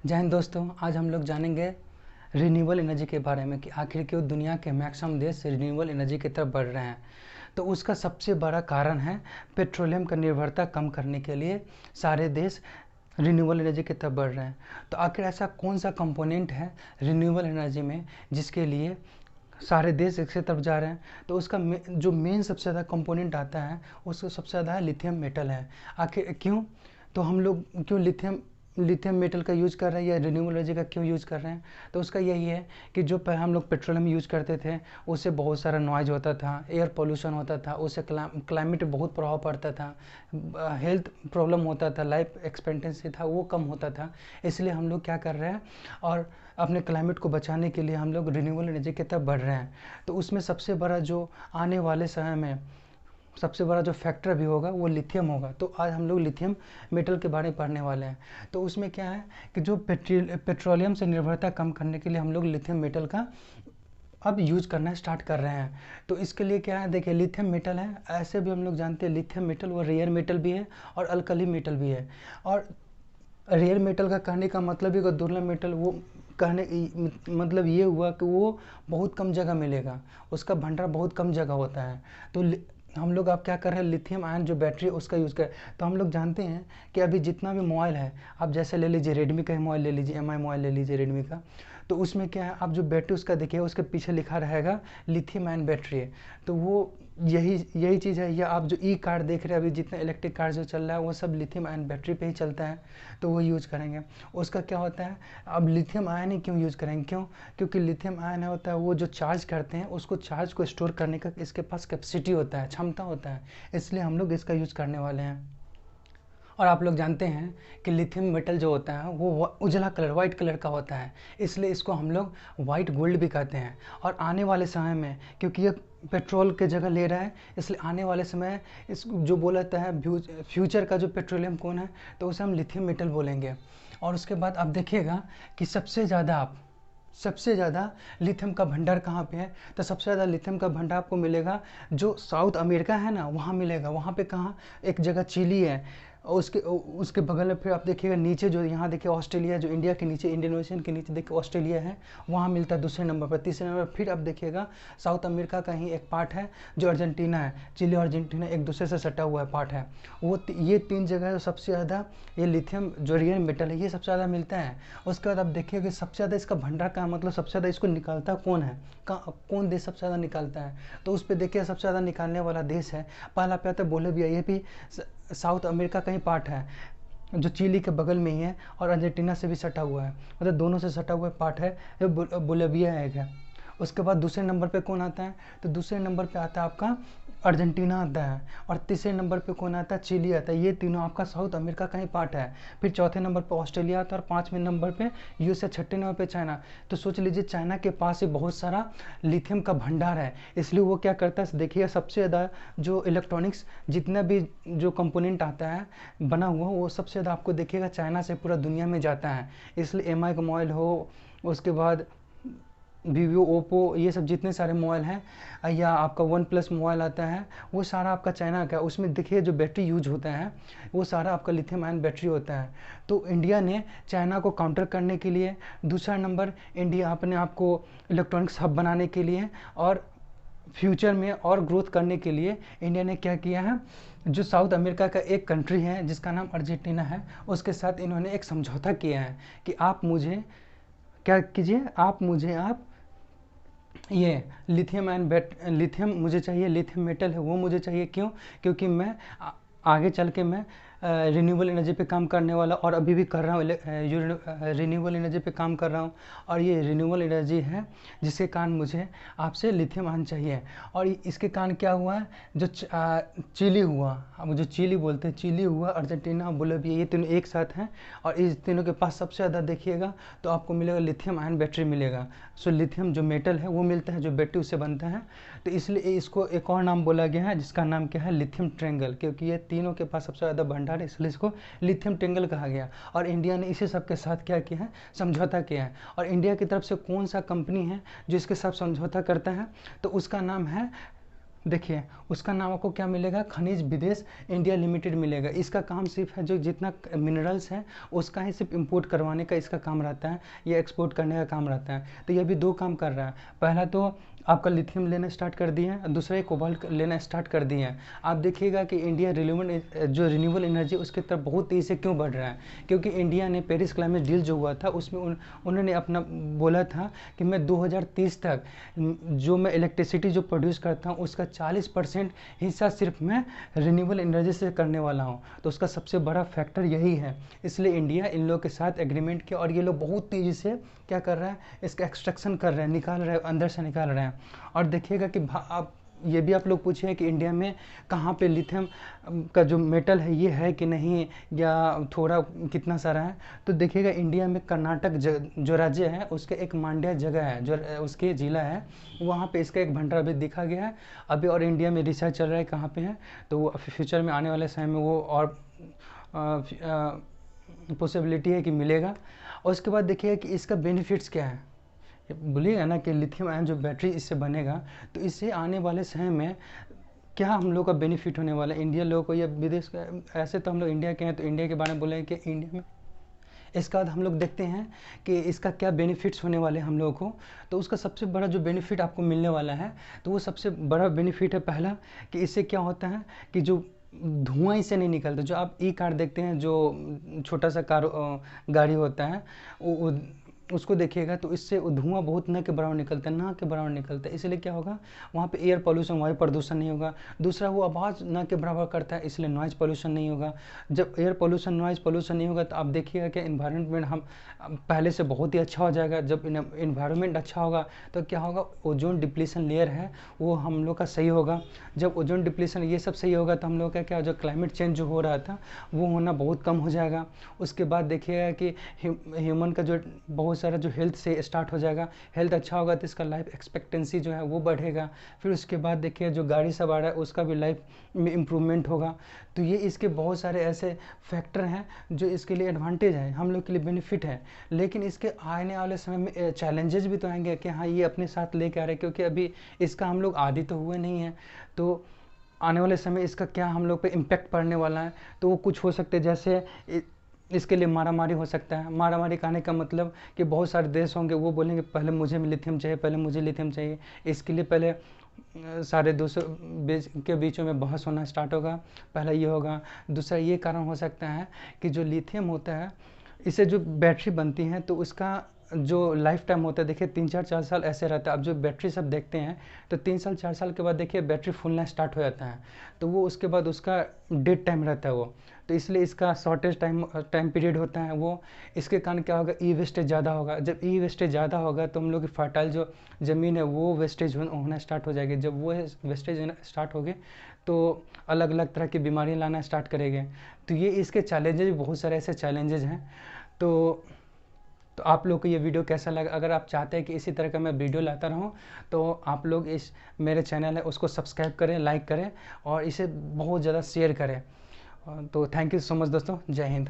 जय हिंद दोस्तों। आज हम लोग जानेंगे रिन्यूएबल एनर्जी के बारे में कि आखिर क्यों दुनिया के मैक्सिमम देश रिन्यूएबल एनर्जी की तरफ बढ़ रहे हैं। तो उसका सबसे बड़ा कारण है पेट्रोलियम का निर्भरता कम करने के लिए सारे देश रिन्यूएबल एनर्जी की तरफ बढ़ रहे हैं। तो आखिर ऐसा कौन सा कंपोनेंट है रिन्यूएबल एनर्जी में जिसके लिए सारे देश एक तरफ जा रहे हैं। तो उसका जो मेन सबसे ज़्यादा कंपोनेंट आता है उसको सबसे ज़्यादा लिथियम मेटल है। आखिर क्यों? तो हम लोग क्यों लिथियम लिथियम मेटल का यूज़ कर रहे हैं या रिन्यूएबल एनर्जी का क्यों यूज़ कर रहे हैं? तो उसका यही है कि जो पहले हम लोग पेट्रोलियम यूज़ करते थे उससे बहुत सारा नॉइज होता था, एयर पोल्यूशन होता था, उससे क्लाइमेट पे बहुत प्रभाव पड़ता था, हेल्थ प्रॉब्लम होता था, लाइफ एक्सपेक्टेंसी था वो कम होता था। इसलिए हम लोग क्या कर रहे हैं और अपने क्लाइमेट को बचाने के लिए हम लोग रिन्यूएबल एनर्जी की तरफ बढ़ रहे हैं। तो उसमें सबसे बड़ा जो आने वाले समय में सबसे बड़ा जो फैक्टर भी होगा वो लिथियम होगा। तो आज हम लोग लिथियम मेटल के बारे में पढ़ने वाले हैं। तो उसमें क्या है कि जो पेट्रोलियम से निर्भरता कम करने के लिए हम लोग लिथियम मेटल का अब यूज करना स्टार्ट कर रहे हैं। तो इसके लिए क्या है, देखिए लिथियम मेटल है, ऐसे भी हम लोग जानते हैं लिथियम मेटल वो रेयर मेटल भी है और अल्कली मेटल भी है। और रेयर मेटल का कहने का मतलब ही दुर्लभ मेटल वो कहने मतलब ये हुआ कि वो बहुत कम जगह मिलेगा, उसका भंडार बहुत कम जगह होता है। तो हम लोग अब क्या कर रहे हैं, लिथियम आयन जो बैटरी है उसका यूज़ कर। तो हम लोग जानते हैं कि अभी जितना भी मोबाइल है, आप जैसे ले लीजिए रेडमी का ही मोबाइल ले लीजिए, एम आई मोबाइल ले लीजिए रेडमी का, तो उसमें क्या है, आप जो बैटरी उसका देखिए उसके पीछे लिखा रहेगा लिथियम आयन बैटरी है। तो वो यही चीज़ है। या आप जो ई कार देख रहे हैं, अभी जितने इलेक्ट्रिक कार जो चल रहा है वो सब लिथियम आयन बैटरी पे ही चलता है, तो वो यूज़ करेंगे। उसका क्या होता है, अब लिथियम आयन ही क्यों यूज़ करेंगे, क्यों? क्योंकि लिथियम आयन होता है वो जो चार्ज करते हैं उसको चार्ज को स्टोर करने का इसके पास कैपेसिटी होता है, क्षमता होता है, इसलिए हम लोग इसका यूज़ करने वाले हैं। और आप लोग जानते हैं कि लिथियम मेटल जो होता है वो उजला कलर वाइट कलर का होता है, इसलिए इसको हम लोग वाइट गोल्ड भी कहते हैं। और आने वाले समय में क्योंकि ये पेट्रोल के जगह ले रहा है, इसलिए आने वाले समय इस जो बोला जाता है फ्यूचर का जो पेट्रोलियम कौन है, तो उसे हम लिथियम मेटल बोलेंगे। और उसके बाद आप देखिएगा कि सबसे ज़्यादा लिथियम का भंडार कहाँ पे है। तो सबसे ज़्यादा लिथियम का भंडार आपको मिलेगा जो साउथ अमेरिका है ना, वहाँ मिलेगा। वहाँ पे कहाँ, एक जगह चिली है और उसके बगल में फिर आप देखिएगा नीचे जो यहाँ देखिए ऑस्ट्रेलिया, जो इंडिया के नीचे इंडियन ओशन के नीचे देखिए ऑस्ट्रेलिया है, वहाँ मिलता है दूसरे नंबर पर। तीसरे नंबर पर फिर आप देखिएगा साउथ अमेरिका का ही एक पार्ट है जो अर्जेंटीना है। चिली और अर्जेंटीना एक दूसरे से सटा हुआ पार्ट है। ये 3 जगह है सबसे ज़्यादा ये लिथियम जो रेयर मेटल है ये सबसे ज़्यादा मिलता है। उसके बाद आप देखिएगा सबसे ज़्यादा इसका भंडार का मतलब सबसे ज़्यादा इसको निकालता कौन है, कौन देश सबसे ज़्यादा निकालता है। तो उस पर देखिए सबसे ज़्यादा निकालने वाला देश है, पहला पे आता है बोलिविया। ये भी साउथ अमेरिका का ही पार्ट है जो चिली के बगल में ही है और अर्जेंटीना से भी सटा हुआ है, मतलब दोनों से सटा हुआ पार्ट है, जो बोलिविया एक है। उसके बाद दूसरे नंबर पे कौन आता है, तो दूसरे नंबर पे आता है आपका अर्जेंटीना आता है, और तीसरे नंबर पे कौन आता है, चिली आता है। ये तीनों आपका साउथ अमेरिका का ही पार्ट है। फिर चौथे नंबर पे ऑस्ट्रेलिया आता है और 5वें नंबर पे यूएसए, छठे नंबर पे चाइना। तो सोच लीजिए चाइना के पास ही बहुत सारा लिथियम का भंडार है, इसलिए वो क्या करता है, देखिए सबसे ज़्यादा जो इलेक्ट्रॉनिक्स जितना भी जो कंपोनेंट आता है बना हुआ वो सबसे ज़्यादा आपको देखिएगा चाइना से पूरा दुनिया में जाता है। इसलिए एम आई का मोबाइल हो, उसके बाद वीवो, ओप्पो, ये सब जितने सारे मोबाइल हैं, या आपका वन प्लस मोबाइल आता है, वो सारा आपका चाइना का। उसमें देखिए जो बैटरी यूज होता है वो सारा आपका लिथियम आयन बैटरी होता है। तो इंडिया ने चाइना को काउंटर करने के लिए दूसरा नंबर, इंडिया अपने आप को इलेक्ट्रॉनिक्स हब बनाने के लिए और फ्यूचर में और ग्रोथ करने के लिए इंडिया ने क्या किया है, जो साउथ अमेरिका का एक कंट्री है जिसका नाम अर्जेंटीना है, उसके साथ इन्होंने एक समझौता किया है कि आप मुझे क्या कीजिए, आप ये लिथियम मुझे चाहिए, लिथियम मेटल है वो मुझे चाहिए। क्यों? क्योंकि मैं आगे चल के मैं रिन्यूएबल एनर्जी पे काम करने वाला और अभी भी कर रहा हूँ, रिन्यूएबल एनर्जी पे काम कर रहा हूँ। और ये रिन्यूएबल एनर्जी है जिसके कारण मुझे आपसे लिथियम आयन चाहिए। और इसके कारण क्या हुआ है, जो चिली हुआ, हम जो चिली बोलते हैं, चिली हुआ, अर्जेंटीना, बोलिविया, ये तीनों एक साथ हैं। और इस तीनों के पास सबसे ज़्यादा देखिएगा तो आपको मिलेगा लिथियम आयन बैटरी मिलेगा। सो लिथियम जो मेटल है वो मिलता है जो बैटरी उससे बनता है। तो इसलिए इसको एक और नाम बोला गया है जिसका नाम क्या है, लिथियम ट्रेंगल, क्योंकि ये तीनों के पास सबसे ज़्यादा भंडार है, इसलिए इसको लिथियम ट्रेंगल कहा गया। और इंडिया ने इसी सब के साथ क्या किया है, समझौता किया है। और इंडिया की तरफ से कौन सा कंपनी है जो इसके साथ समझौता करता है, तो उसका नाम है देखिए, उसका नाम आपको क्या मिलेगा, खनिज विदेश इंडिया लिमिटेड मिलेगा। इसका काम सिर्फ है जो जितना मिनरल्स है उसका ही सिर्फ इंपोर्ट करवाने का इसका काम रहता है, या एक्सपोर्ट करने का काम रहता है। तो ये भी दो काम कर रहा है। पहला तो आपका लिथियम लेना स्टार्ट कर दिए हैं, दूसरा कोबाल्ट लेना स्टार्ट कर दिए हैं। आप देखिएगा कि इंडिया रिन्यूएबल एनर्जी उसकी तरफ बहुत तेज़ी से क्यों बढ़ रहा है, क्योंकि इंडिया ने पेरिस क्लाइमेट डील जो हुआ था उसमें उन्होंने अपना बोला था कि मैं 2030 तक जो मैं इलेक्ट्रिसिटी जो प्रोड्यूस करता हूँ उसका 40% हिस्सा सिर्फ मैं रिन्यूएबल एनर्जी से करने वाला हूँ। तो उसका सबसे बड़ा फैक्टर यही है, इसलिए इंडिया इन लोगों के साथ एग्रीमेंट किया और ये लोग बहुत तेज़ी से क्या कर रहा है, इसका एक्सट्रैक्शन कर रहे हैं, निकाल रहे हैं, अंदर से निकाल रहे हैं। और देखिएगा कि आप ये भी आप लोग पूछिए कि इंडिया में कहाँ पे लिथियम का जो मेटल है ये है कि नहीं, या थोड़ा कितना सारा है। तो देखिएगा इंडिया में कर्नाटक जो राज्य है उसके एक मांड्या जगह है जो उसके ज़िला है, वहाँ पे इसका एक भंडार अभी दिखा गया है अभी, और इंडिया में रिसर्च चल रहा है कहाँ पे है। तो वो फ्यूचर में आने वाले समय में वो और पॉसिबिलिटी है कि मिलेगा। और उसके बाद देखिएगा कि इसका बेनिफिट्स क्या है। बोलिएगा ना कि लिथियम आयन जो बैटरी इससे बनेगा, तो इससे आने वाले समय में क्या हम लोग का बेनिफिट होने वाला है इंडिया लोगों को या विदेश का। ऐसे तो हम लोग इंडिया के हैं तो इंडिया के बारे में बोले कि इंडिया में, इसके बाद हम लोग देखते हैं कि इसका क्या बेनिफिट्स होने वाले हैं हम लोगों को। तो उसका सबसे बड़ा जो बेनिफिट आपको मिलने वाला है, तो वो सबसे बड़ा बेनिफिट है पहला कि इससे क्या होता है कि जो धुआं इससे नहीं निकलता। जो आप ई कार देखते हैं, जो छोटा सा कार गाड़ी होता है, वो उसको देखिएगा तो इससे धुआं बहुत न के बराबर निकलता है, ना के बराबर निकलता है। इसलिए क्या होगा, वहाँ पे एयर पोल्यूशन, वायु प्रदूषण नहीं होगा। दूसरा, वो आवाज़ न के बराबर करता है, इसलिए नॉइज़ पोल्यूशन नहीं होगा। जब एयर पोल्यूशन, नॉइज़ पोल्यूशन नहीं होगा तो आप देखिएगा कि इन्वायरमेंट हम पहले से बहुत ही अच्छा हो जाएगा। जब इन्वायरमेंट अच्छा होगा तो क्या होगा, ओजोन डिप्लीशन लेयर है वो हम लोग का सही होगा। जब ओजोन डिप्लीशन ये सब सही होगा तो हम लोग का क्या, जो क्लाइमेट चेंज जो हो रहा था वो होना बहुत कम हो जाएगा। उसके बाद देखिएगा कि ह्यूमन का जो बहुत सारा जो हेल्थ से स्टार्ट हो जाएगा, हेल्थ अच्छा होगा तो इसका लाइफ एक्सपेक्टेंसी जो है वो बढ़ेगा। फिर उसके बाद देखिए जो गाड़ी सब आ रहा है उसका भी लाइफ में इम्प्रूवमेंट होगा। तो ये इसके बहुत सारे ऐसे फैक्टर हैं जो इसके लिए एडवांटेज है, हम लोग के लिए बेनिफिट है। लेकिन इसके आने वाले समय में चैलेंजेस भी तो आएंगे कि हाँ ये अपने साथ लेके आ रहे हैं, क्योंकि अभी इसका हम लोग आदी तो हुए नहीं हैं। तो आने वाले समय इसका क्या हम लोग पे इम्पेक्ट पड़ने वाला है, तो वो कुछ हो सकते हैं। जैसे इसके लिए मारामारी हो सकता है। मारामारी कहने का मतलब कि बहुत सारे देश होंगे वो बोलेंगे पहले मुझे लिथियम चाहिए, पहले मुझे लिथियम चाहिए। इसके लिए पहले सारे देशों के बीचों में बहस होना स्टार्ट होगा, पहला ये होगा। दूसरा ये कारण हो सकता है कि जो लिथियम होता है इससे जो बैटरी बनती है तो उसका जो लाइफ टाइम होता है, देखिए 3-4 साल ऐसे रहता है। अब जो बैटरी सब देखते हैं तो 3 साल 4 साल के बाद देखिए बैटरी फूलना स्टार्ट हो जाता है, तो वो उसके बाद उसका डेड टाइम रहता है वो। तो इसलिए इसका शॉर्टेज टाइम पीरियड होता है वो। इसके कारण क्या होगा, ई वेस्टेज ज़्यादा होगा। जब ई वेस्टेज ज़्यादा होगा तो हम लोग की फर्टाइल जो ज़मीन है वो वेस्टेज होना स्टार्ट हो जाएगी। जब वो वेस्टेज स्टार्ट होगी तो अलग अलग तरह की बीमारियाँ लाना स्टार्ट करेंगे। तो ये इसके चैलेंजेज, बहुत सारे ऐसे चैलेंजेज हैं। तो आप लोग को ये वीडियो कैसा लगा। अगर आप चाहते हैं कि इसी तरह का मैं वीडियो लाता रहूं तो आप लोग इस मेरे चैनल है उसको सब्सक्राइब करें, लाइक करें और इसे बहुत ज़्यादा शेयर करें। तो थैंक यू सो मच दोस्तों, जय हिंद।